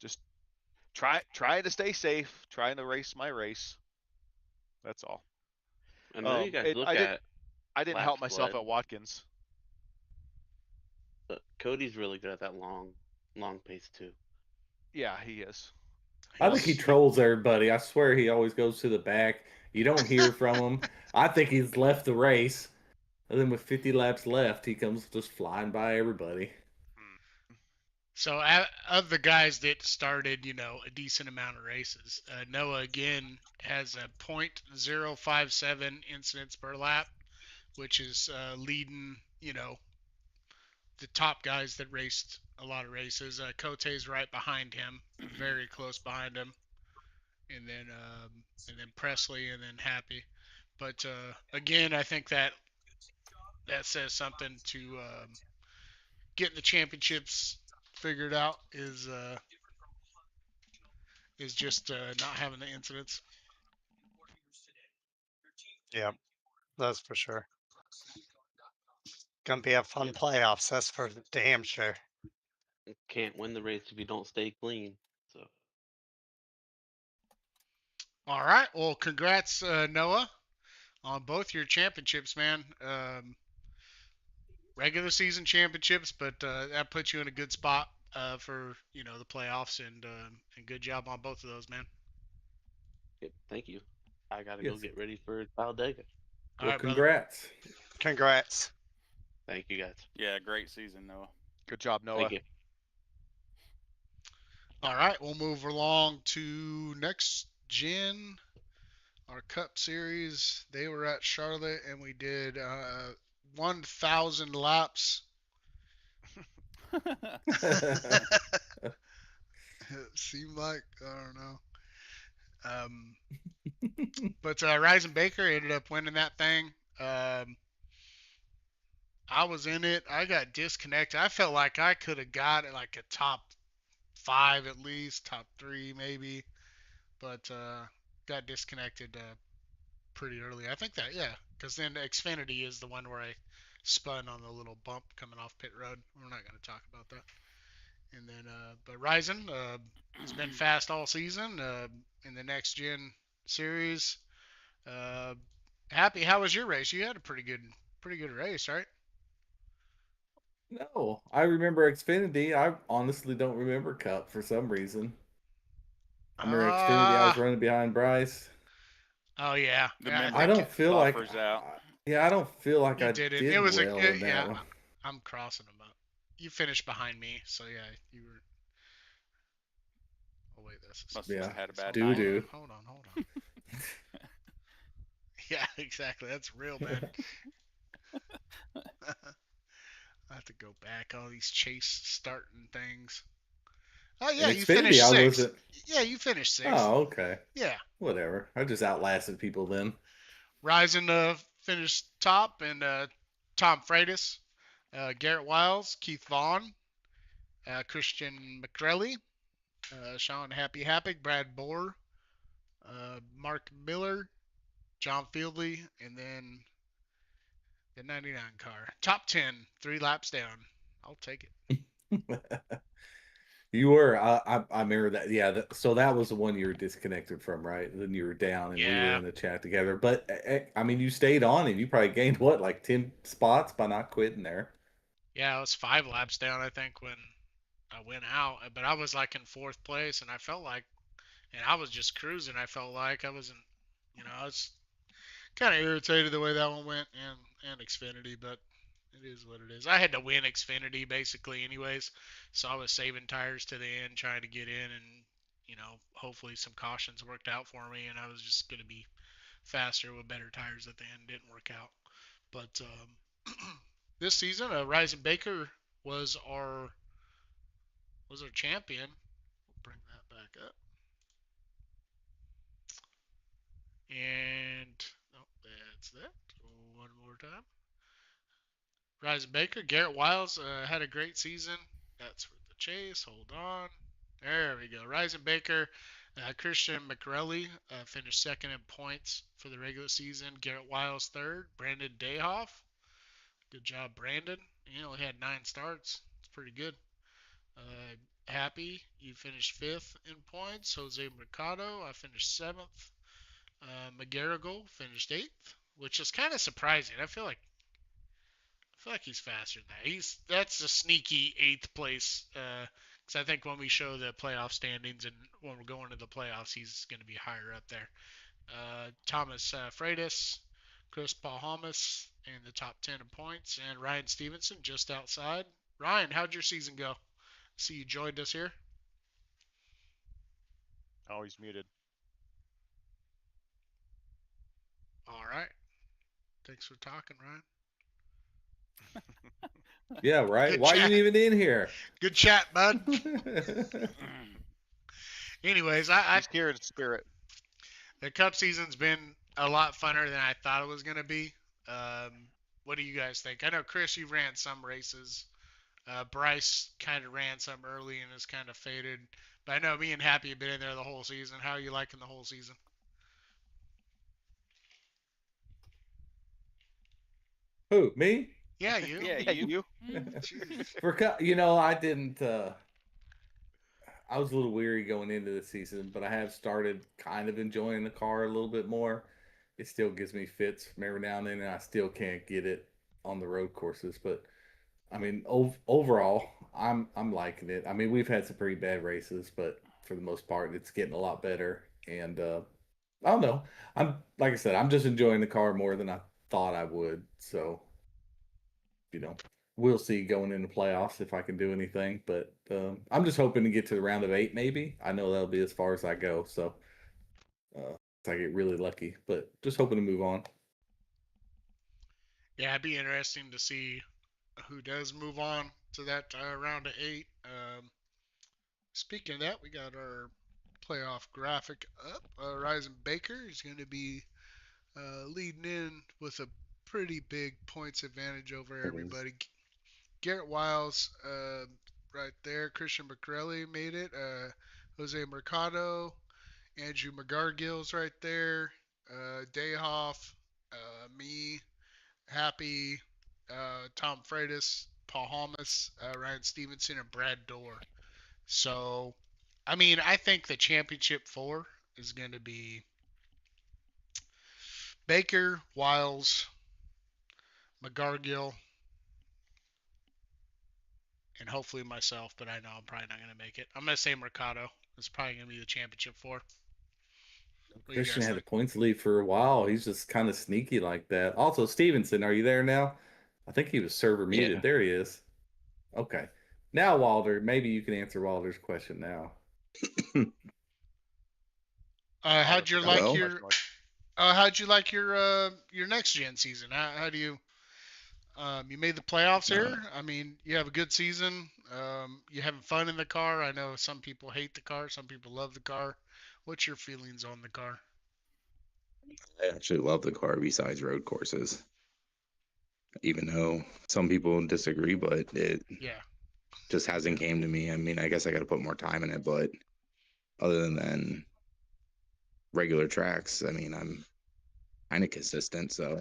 just trying to stay safe, trying to race my race. That's all. I know you guys look at I didn't help laps myself led, at Watkins. but Cody's really good at that long pace too. Yeah, he is. I think he trolls everybody. I swear he always goes to the back. You don't hear from him. I think he's left the race. And then with 50 laps left, he comes just flying by everybody. So of the guys that started, a decent amount of races, Noah again has a .057 incidents per lap, which is leading, the top guys that raced a lot of races. Cote's right behind him, very close behind him, and then Presley, and then Happy. But again, I think that says something to getting the championships figured out is just not having the incidents. Yeah, that's for sure. Gonna be a fun playoffs. That's for damn sure. You can't win the race if you don't stay clean. So All right. Well, congrats, Noah, on both your championships, man. Regular season championships, but that puts you in a good spot for the playoffs, and good job on both of those, man. yep, thank you. I gotta Yes. go get ready for Talladega. All Well, right, brother. congrats. Congrats. Thank you guys. Yeah, great season, Noah. Good job, Noah. Thank you. All right, we'll move along to next gen. Our Cup Series. They were at Charlotte, and we did 1,000 laps. It seemed like, I don't know. But Ryzen Baker ended up winning that thing. I was in it. I got disconnected. I felt like I could have got it like a top 5 at least, top 3 maybe, but got disconnected pretty early. I think that, yeah, because then Xfinity is the one where I spun on the little bump coming off pit road. We're not going to talk about that. And then, but Ryzen has been fast all season in the next gen series. Happy, how was your race? You had a pretty good race, right? No, I remember Xfinity. I honestly don't remember Cup for some reason. I remember Xfinity. I was running behind Bryce. Oh yeah. The Yeah, memory I don't feel like. buffers out. Yeah, I don't feel like you I did it. did It was well in that yeah. one. I'm crossing them up. You finished behind me, so yeah, you were. Oh wait, this is. Must Yeah. have had a bad Doo night. doo. Hold on. Yeah, exactly. That's real bad. I have to go back. All these chase starting things. Oh yeah, In you Xfinity, finished I sixth. wasn't. Yeah, you finished sixth. Oh, okay. Yeah. Whatever. I just outlasted people then. Ryzen finished top, and Tom Freitas, Garrett Wiles, Keith Vaughn, Christian McCrelly, Sean Happy, Brad Bohr, Mark Miller, John Fieldley, and then the 99 car. Top 10, 3 laps down. I'll take it. You were. I remember that. Yeah. So that was the one you were disconnected from, right? Then you were down, and we were Yeah. in the chat together. But I mean, you stayed on, and you probably gained what, like 10 spots by not quitting there. Yeah, I was 5 laps down, I think, when I went out. But I was like in 4th place, and I felt like, and I was just cruising. I felt like I wasn't, I was kind of irritated the way that one went, and Xfinity, but it is what it is. I had to win Xfinity basically, anyways, so I was saving tires to the end, trying to get in, and hopefully some cautions worked out for me, and I was just gonna be faster with better tires at the end. Didn't work out, but this season, Ryzen Baker was our champion. We'll bring that back up. And that's that. One more time. Ryzen Baker, Garrett Wiles had a great season. That's for the chase. Hold on. There we go. Ryzen Baker, Christian McCrelly finished second in points for the regular season. Garrett Wiles third. Brandon Dayhoff. Good job, Brandon. He only had 9 starts. It's pretty good. Happy, you finished fifth in points. Jose Mercado, I finished seventh. McGarrigle finished eighth, which is kind of surprising. I feel like he's faster than that. That's a sneaky 8th place. Because I think when we show the playoff standings and when we're going to the playoffs, he's going to be higher up there. Thomas Freitas, Chris Pahamas in the top 10 in points, and Ryan Stevenson just outside. Ryan, how'd your season go? See, you joined us here. Oh, he's muted. All right. Thanks for talking, Ryan. Yeah, right. Good Why are chat. you even in here? Good chat, bud. Anyways, He's here in spirit. the Cup season's been a lot funner than I thought it was going to be. What do you guys think? I know, Chris, you ran some races. Bryce kind of ran some early and has kind of faded. But I know me and Happy have been in there the whole season. How are you liking the whole season? Who, me? Yeah, you. Yeah, you. Jeez. I didn't. I was a little weary going into the season, but I have started kind of enjoying the car a little bit more. It still gives me fits from every now and then, and I still can't get it on the road courses. But I mean, overall, I'm liking it. I mean, we've had some pretty bad races, but for the most part, it's getting a lot better. And I don't know. Like I said, I'm just enjoying the car more than I thought I would. So, we'll see going into playoffs if I can do anything. But I'm just hoping to get to the round of 8, maybe. I know that'll be as far as I go. So, if I get really lucky, but just hoping to move on. Yeah, it'd be interesting to see who does move on to that round of 8. Speaking of that, we got our playoff graphic up. Ryzen Baker is going to be leading in with a pretty big points advantage over everybody. Garrett Wiles right there. Christian McCrelly made it. Jose Mercado. Andrew McGargill's right there. Dayhoff. Me. Happy. Tom Freitas. Paul Holmes. Ryan Stevenson. And Brad Dorr. So, I mean, I think the championship 4 is going to be Baker, Wiles, McGargill, and hopefully myself, but I know I'm probably not going to make it. I'm going to say Mercado. It's probably going to be the championship 4. Christian had the points lead for a while. He's just kind of sneaky like that. Also, Stevenson, are you there now? I think he was server muted. Yeah. There he is. Okay. Now, Walter, maybe you can answer Walter's question now. How'd you like Hello? your next gen season? How do you you made the playoffs here? I mean, you have a good season. You having fun in the car? I know some people hate the car, some people love the car. What's your feelings on the car? I actually love the car besides road courses. Even though some people disagree, but it Yeah. just hasn't came to me. I mean, I guess I got to put more time in it, but other than regular tracks, I mean, I'm kind of consistent, so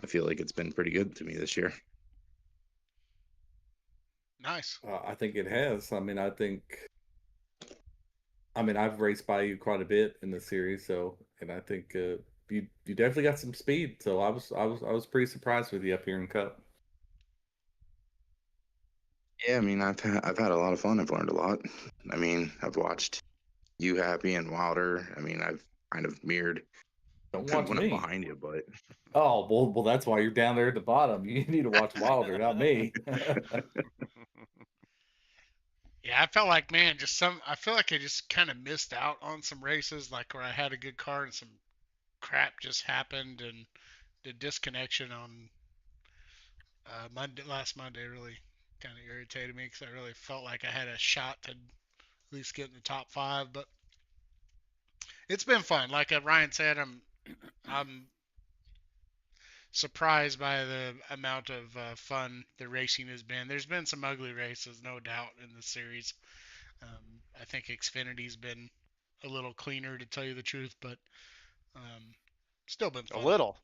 I feel like it's been pretty good to me this year. Nice. I think it has. I mean, I've raced by you quite a bit in the series, and I think you definitely got some speed. So I was pretty surprised with you up here in Cup. Yeah, I mean, I've had a lot of fun. I've learned a lot. I mean, I've watched you, Happy, and Wilder. I mean, I've kind of mirrored Don't watch When I'm me. behind you, but Oh, well, that's why you're down there at the bottom. You need to watch Wilder, not me. Yeah, I felt like, man, I feel like I just kind of missed out on some races, like where I had a good car and some crap just happened, and the disconnection on last Monday really kind of irritated me because I really felt like I had a shot to at least get in the top five. But it's been fun. Like Ryan said, I'm surprised by the amount of fun the racing has been. There's been some ugly races, no doubt, in the series. I think Xfinity's been a little cleaner, to tell you the truth, but um, still been A fun. little.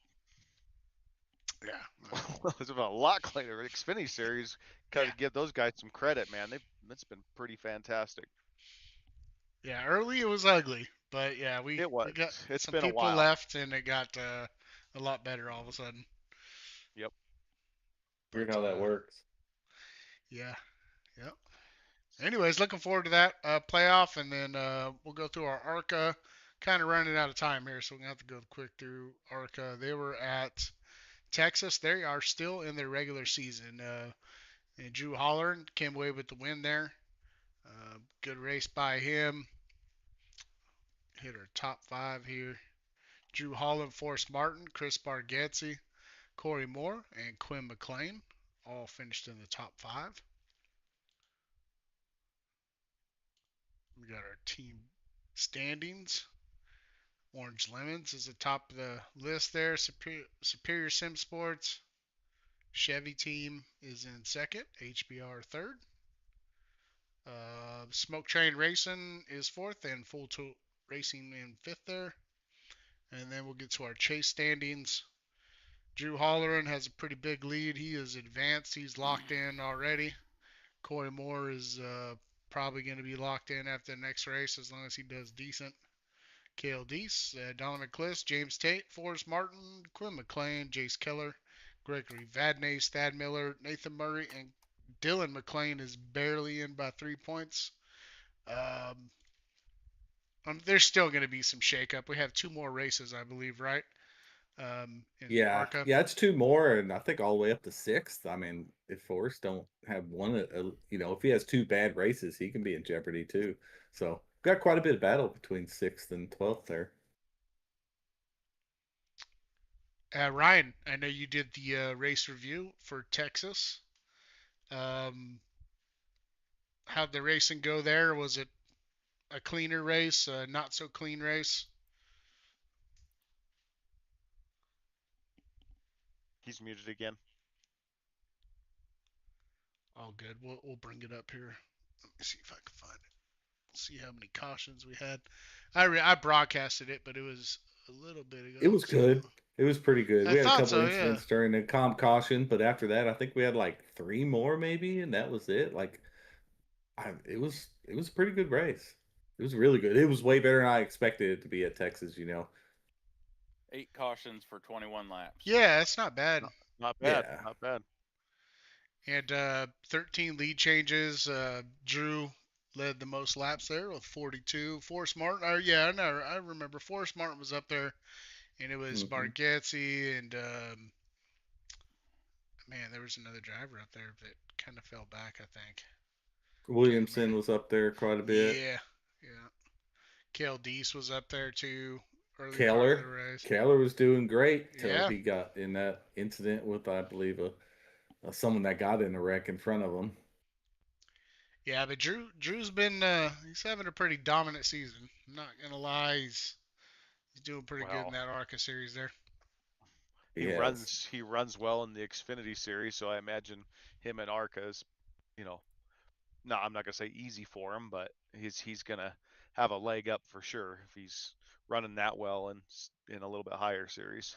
Yeah. It's been a lot cleaner. Xfinity series, got to Yeah. give those guys some credit, man. It's been pretty fantastic. Yeah. Early it was ugly, but yeah, we It was. got It's some been a people while. left, and it got a lot better all of a sudden. Yep. Weird But how that works. yeah. Yep. Anyways, looking forward to that playoff, and then we'll go through our ARCA. Kind of running out of time here, so we're gonna have to go quick through ARCA. They were at Texas. They are still in their regular season. And Drew Holleran came away with the win there. Good race by him. Hit our top five here. Drew Holland, Forrest Martin, Chris Bargetzi, Corey Moore, and Quinn McLean all finished in the top five. We got our team standings. Orange Lemons is the top of the list there. Superior Sim Sports. Chevy team is in second. HBR third. Smoke Train Racing is fourth, and Full Tilt Racing in fifth there. And then we'll get to our chase standings. Drew Holleran has a pretty big lead. He is advanced. He's locked in already. Corey Moore is probably going to be locked in after the next race as long as he does decent. Kale Deese, Donovan Cliss, James Tate, Forrest Martin, Quinn McLean, Jace Keller, Gregory Vadnais, Thad Miller, Nathan Murray, and Dylan McLean is barely in by 3 points. There's still going to be some shakeup. We have two more races, I believe, right? In ARCA. Yeah, it's two more, and I think all the way up to sixth. I mean, if Forrest don't have one, if he has two bad races, he can be in jeopardy too. So got quite a bit of battle between sixth and 12th there. Ryan, I know you did the race review for Texas. How'd the racing go there? Was it a cleaner race, a not so clean race? He's muted again. All good. We'll bring it up here. Let me see if I can find it. See how many cautions we had. I broadcasted it, but it was a little bit ago. It was good. It was pretty good. I We had a thought couple so, incidents during the comp caution, but after that, I think we had like three more maybe, and that was it. It was a pretty good race. It was really good. It was way better than I expected it to be at Texas. 8 cautions for 21 laps. Yeah, that's not bad. Not bad. Yeah. Not bad. And 13 lead changes. Drew led the most laps there with 42. Forrest Martin, I remember Forrest Martin was up there, and it was Bargetzi and man, there was another driver up there that kind of fell back, I think. Williamson was up there quite a bit. Yeah. Kale Deese was up there too. Early part of the race. Keller was doing great till Yeah. he got in that incident with, I believe, someone that got in a wreck in front of him. Yeah, but Drew's been he's having a pretty dominant season. I'm not gonna lie, he's doing pretty good in that ARCA series there. He runs well in the Xfinity series, so I imagine him and ARCA is, no, I'm not gonna say easy for him, but he's gonna have a leg up for sure if he's running that well and in a little bit higher series.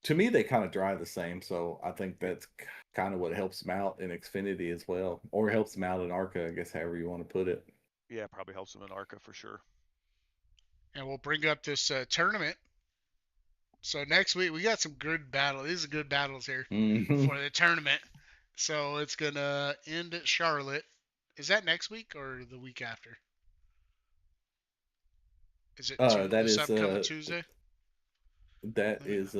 To me, they kind of drive the same, so I think that's kind of what helps him out in Xfinity as well, or helps him out in ARCA, I guess, however you want to put it. Yeah, probably helps him in ARCA for sure. And we'll bring up this tournament. So next week we got some good battles. These are good battles here for the tournament. So it's gonna end at Charlotte. Is that next week or the week after? Is it this upcoming Tuesday? That Let me, is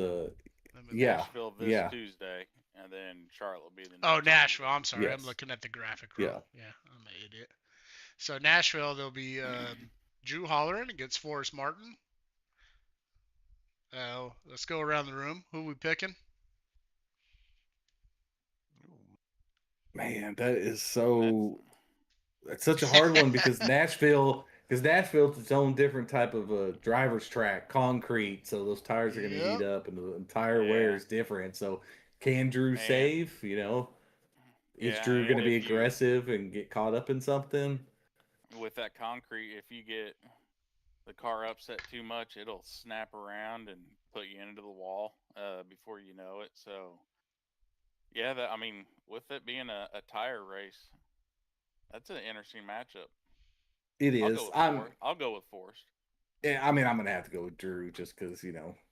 let me look. yeah, Nashville this yeah, Tuesday, and then Charlotte will be the Oh, next Nashville. Tuesday. I'm sorry. I'm yes, looking at the graphic wrong. yeah. Yeah, I'm an idiot. So Nashville, there'll be Drew Holleran against Forrest Martin. Let's go around the room. Who we picking? Man, that is That's so. It's such a hard one because Nashville's its own different type of driver's track, concrete. So those tires are going to heat Yep. up, and the tire wear yeah, is different. So can Drew and save? Is yeah, Drew going and to be if you aggressive and get caught up in something? with that concrete, if you get the car upset too much, it'll snap around and put you into the wall before you know it. So yeah, that I mean, with it being a tire race, that's an interesting matchup. It I'll go is. with Forrest. I'll go with Forrest. Yeah, I mean, I'm going to have to go with Drew just because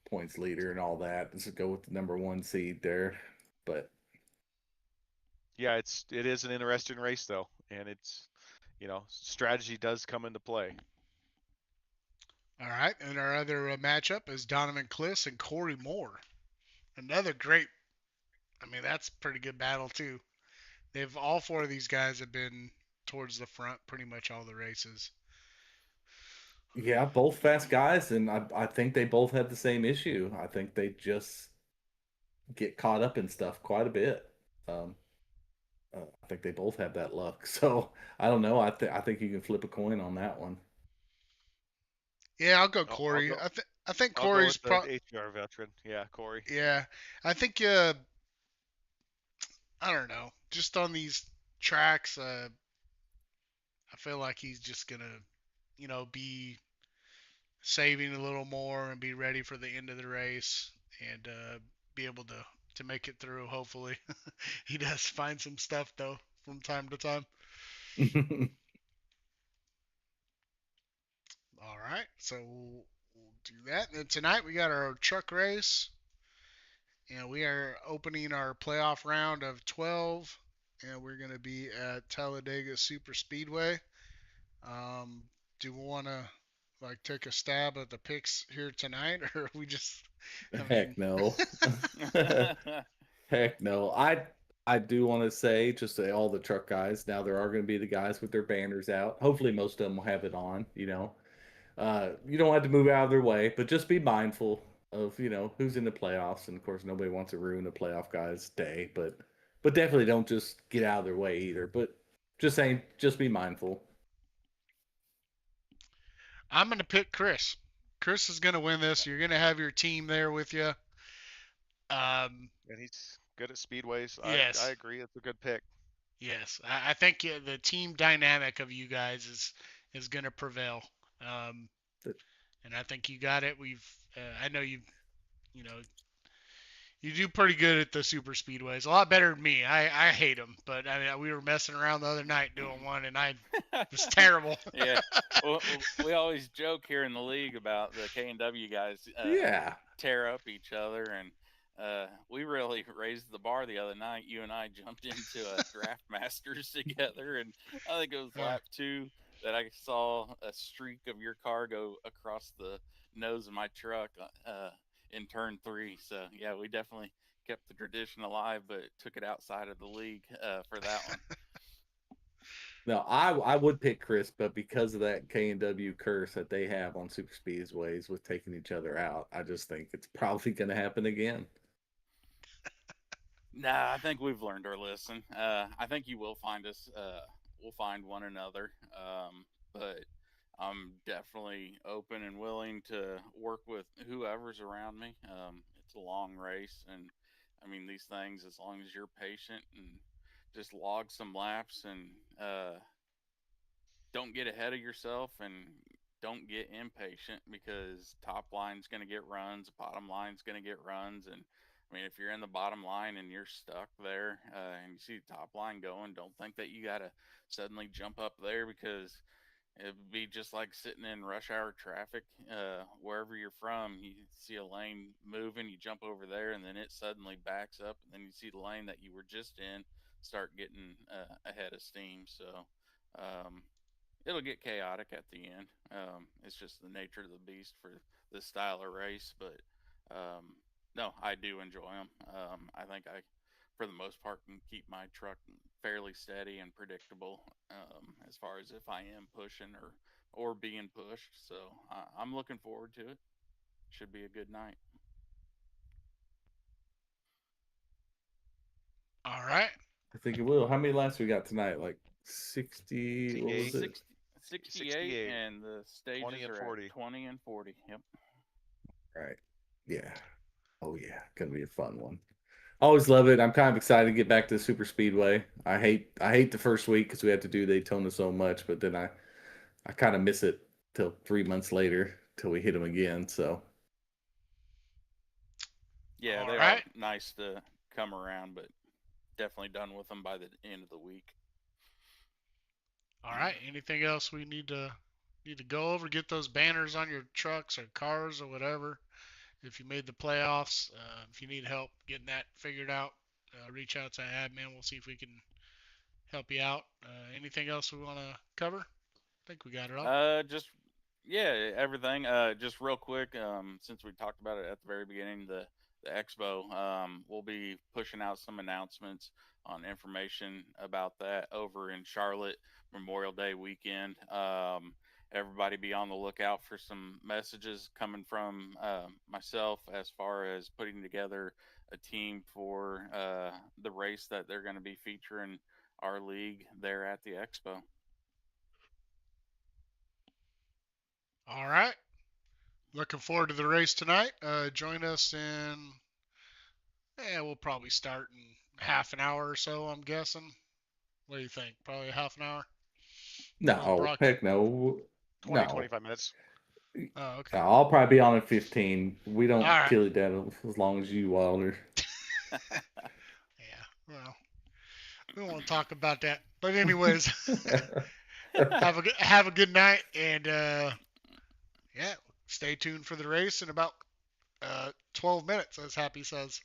points leader and all that. Let's go with the number one seed there, but. Yeah, it is an interesting race though, and it's strategy does come into play. All right. And our other matchup is Donovan Cliss and Corey Moore. Another great. I mean, that's a pretty good battle too. They've all four of these guys have been towards the front pretty much all the races. Yeah, both fast guys, and I think they both had the same issue. I think they just get caught up in stuff quite a bit. Um, I think they both have that luck. So I don't know. I think you can flip a coin on that one. Yeah, I'll go I'll Corey. go. I think I'll go Corey's with the HVR veteran. Yeah, Corey. Yeah, I think I don't know. Just on these tracks, I feel like he's just gonna be saving a little more and be ready for the end of the race and be able to make it through. Hopefully, he does find some stuff though from time to time. All right, so we'll do that. And then tonight we got our truck race, and we are opening our playoff round of 12, and we're gonna be at Talladega Super Speedway. Um, do we want to take a stab at the picks here tonight, or we just? I mean, Heck no. Heck no. I do want to say just to all the truck guys. Now there are going to be the guys with their banners out. Hopefully most of them will have it on. You don't have to move out of their way, but just be mindful of who's in the playoffs. And of course, nobody wants to ruin a playoff guy's day, but definitely don't just get out of their way either. But just saying, just be mindful. I'm gonna pick Chris. Chris is gonna win this. You're gonna have your team there with you. And he's good at speedways. I Yes, agree. It's a good pick. yes. I think the team dynamic of you guys is gonna prevail. Um, and I think you got it. I know you know you do pretty good at the super speedways. A lot better than me. I hate them, but I mean we were messing around the other night doing one, and I was terrible. Yeah. Well, we always joke here in the league about the K&W guys Yeah. tear up each other, and we really raised the bar the other night. You and I jumped into a draft masters together, and I think it was lap 2 that I saw a streak of your car go across the nose of my truck in turn 3. So yeah, we definitely kept the tradition alive, but took it outside of the league for that one. No, I would pick Chris, but because of that K&W curse that they have on super speedways with taking each other out, I just think it's probably going to happen again. Nah, I think we've learned our lesson. I think you will find us. We'll find one another. But I'm definitely open and willing to work with whoever's around me. It's a long race, and I mean these things. As long as you're patient and just log some laps and don't get ahead of yourself and don't get impatient, because top line's going to get runs, bottom line's going to get runs. And I mean, if you're in the bottom line and you're stuck there and you see the top line going, don't think that you got to suddenly jump up there, because it'd be just like sitting in rush hour traffic wherever you're from. You see a lane moving, you jump over there, and then it suddenly backs up, and then you see the lane that you were just in start getting ahead of steam. So um, it'll get chaotic at the end. It's just the nature of the beast for this style of race, but No, I do enjoy them. I think I, for the most part, can keep my truck fairly steady and predictable as far as if I am pushing or being pushed. So I'm looking forward to it. Should be a good night. All right. I think it will. How many laps we got tonight? Like 60. What was 68. it? 68, 68, and the 20 stages and are 40. at 20 and 40. Yep. Right. Yeah. Oh yeah. Gonna be a fun one. Always love it. I'm kind of excited to get back to the super speedway. I hate the first week because we had to do Daytona so much, but then I kind of miss it till 3 months later till we hit them again. So Yeah, All they are right. nice to come around, but definitely done with them by the end of the week. All right. Anything else we need to go over? Get those banners on your trucks or cars or whatever. If you made the playoffs, if you need help getting that figured out, reach out to admin. We'll see if we can help you out. Anything else we want to cover? I think we got it all. Just yeah, everything. Just real quick, since we talked about it at the very beginning, the expo, we'll be pushing out some announcements on information about that over in Charlotte Memorial Day weekend. Everybody be on the lookout for some messages coming from myself as far as putting together a team for the race that they're going to be featuring our league there at the expo. All right. Looking forward to the race tonight. Join us in, we'll probably start in half an hour or so, I'm guessing. What do you think? Probably half an hour for the no, broadcast. heck no, 20, no. 25 minutes. Oh, okay. I'll probably be on at 15. We All don't right. kill it down as long as you, Wilder. Yeah. Well, we won't talk about that. But anyways, have a good night, and yeah, stay tuned for the race in about 12 minutes, as Happy says.